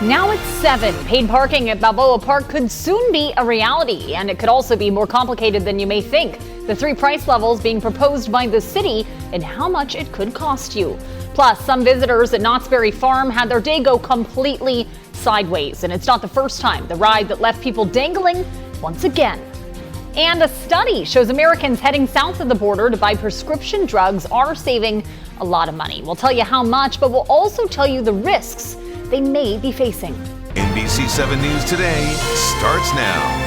Now it's 7. Paid parking at Balboa Park could soon be a reality, and it could also be more complicated than you may think. The 3 price levels being proposed by the city and how much it could cost you. Plus, some visitors at Knott's Berry Farm had their day go completely sideways, and it's not the first time the ride that left people dangling once again. And a study shows Americans heading south of the border to buy prescription drugs are saving a lot of money. We'll tell you how much, but we'll also tell you the risks they may be facing. NBC 7 News Today starts now.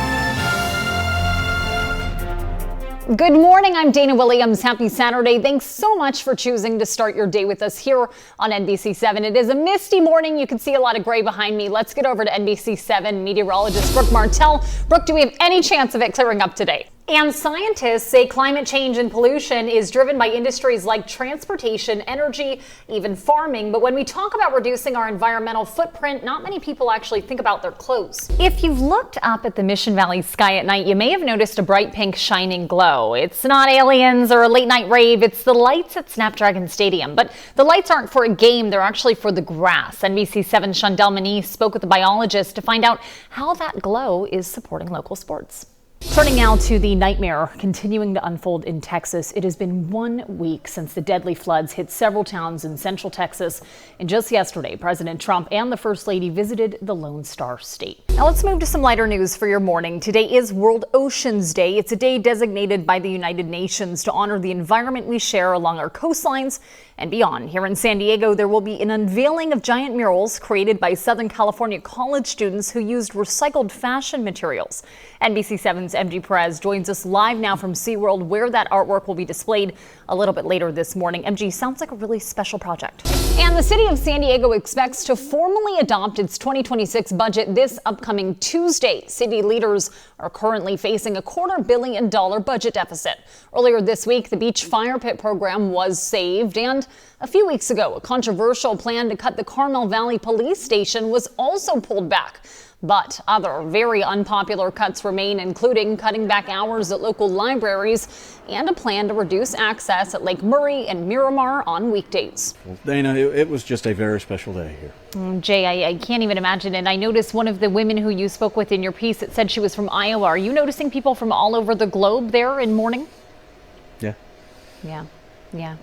Good morning, I'm Dana Williams. Happy Saturday. Thanks so much for choosing to start your day with us here on NBC 7. It is a misty morning. You can see a lot of gray behind me. Let's get over to NBC 7 meteorologist Brooke Martell. Brooke, do we have any chance of it clearing up today? And scientists say climate change and pollution is driven by industries like transportation, energy, even farming. But when we talk about reducing our environmental footprint, not many people actually think about their clothes. If you've looked up at the Mission Valley sky at night, you may have noticed a bright pink shining glow. It's not aliens or a late night rave. It's the lights at Snapdragon Stadium. But the lights aren't for a game. They're actually for the grass. NBC 7's Shondell Manise spoke with a biologist to find out how that glow is supporting local sports. Turning now to the nightmare continuing to unfold in Texas. It has been 1 week since the deadly floods hit several towns in central Texas. And just yesterday, President Trump and the First Lady visited the Lone Star State. Now let's move to some lighter news for your morning. Today is World Oceans Day. It's a day designated by the United Nations to honor the environment we share along our coastlines and beyond. Here in San Diego, there will be an unveiling of giant murals created by Southern California college students who used recycled fashion materials. NBC 7's MG Perez joins us live now from SeaWorld, where that artwork will be displayed a little bit later this morning. MG, sounds like a really special project. And the city of San Diego expects to formally adopt its 2026 budget this upcoming Tuesday. City leaders are currently facing a $250 million budget deficit. Earlier this week, the beach fire pit program was saved, and a few weeks ago, a controversial plan to cut the Carmel Valley Police Station was also pulled back. But other very unpopular cuts remain, including cutting back hours at local libraries and a plan to reduce access at Lake Murray and Miramar on weekdays. Well, Dana, it was just a very special day here. Jay, I can't even imagine it. I noticed one of the women who you spoke with in your piece, it said she was from Iowa. Are you noticing people from all over the globe there in mourning? Yeah. Yeah.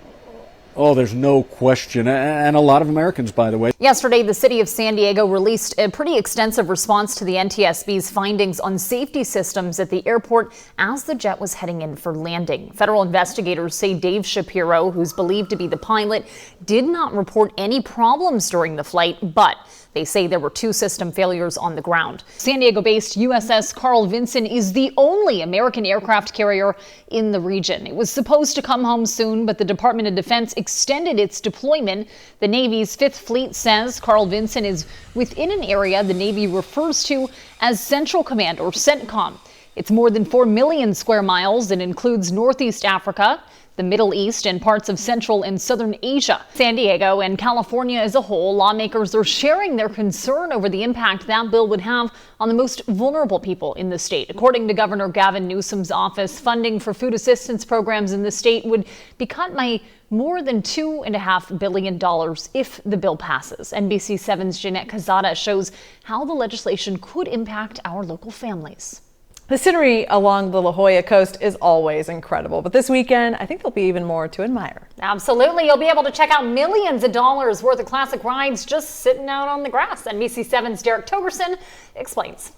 Oh, there's no question. And a lot of Americans, by the way. Yesterday, the city of San Diego released a pretty extensive response to the NTSB's findings on safety systems at the airport as the jet was heading in for landing. Federal investigators say Dave Shapiro, who's believed to be the pilot, did not report any problems during the flight, but they say there were 2 system failures on the ground. San Diego-based USS Carl Vinson is the only American aircraft carrier in the region. It was supposed to come home soon, but the Department of Defense extended its deployment. The Navy's 5th Fleet says Carl Vinson is within an area the Navy refers to as Central Command, or CENTCOM. It's more than 4 million square miles and includes Northeast Africa, the Middle East, and parts of Central and Southern Asia. San Diego and California as a whole, lawmakers are sharing their concern over the impact that bill would have on the most vulnerable people in the state. According to Governor Gavin Newsom's office, funding for food assistance programs in the state would be cut by more than $2.5 billion if the bill passes. NBC 7's Jeanette Cazada shows how the legislation could impact our local families. The scenery along the La Jolla coast is always incredible, but this weekend, I think there'll be even more to admire. Absolutely. You'll be able to check out millions of dollars worth of classic rides just sitting out on the grass. NBC 7's Derek Togerson explains.